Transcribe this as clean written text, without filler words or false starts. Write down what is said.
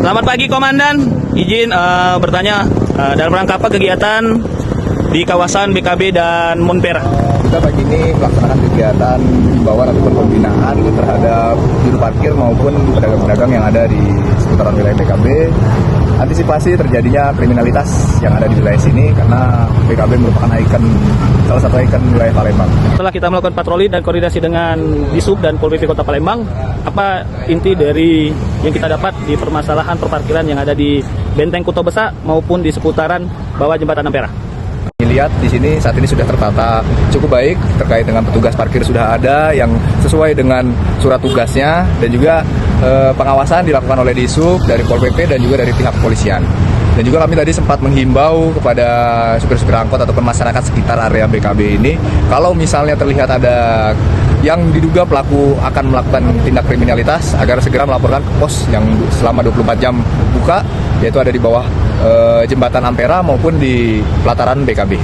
Selamat pagi Komandan, izin bertanya dalam rangka apa kegiatan di kawasan BKB dan Monpera? Kita pagi ini melaksanakan kegiatan himbauan ataupun pembinaan terhadap juru parkir maupun pedagang-pedagang yang ada di seputaran wilayah BKB. Antisipasi terjadinya kriminalitas yang ada di wilayah sini karena BKB merupakan salah satu ikon wilayah Palembang. Setelah kita melakukan patroli dan koordinasi dengan Disub dan Pol PP Kota Palembang, apa inti dari yang kita dapat di permasalahan perparkiran yang ada di Benteng Kuto Besa maupun di seputaran bawah jembatan Ampera? Lihat di sini saat ini sudah tertata cukup baik terkait dengan petugas parkir sudah ada yang sesuai dengan surat tugasnya dan juga pengawasan dilakukan oleh Disub dari Pol PP dan juga dari pihak kepolisian. Dan juga kami tadi sempat menghimbau kepada supir-supir angkot ataupun masyarakat sekitar area BKB ini, kalau misalnya terlihat ada yang diduga pelaku akan melakukan tindak kriminalitas, agar segera melaporkan ke pos yang selama 24 jam buka, yaitu ada di bawah jembatan Ampera maupun di pelataran BKB.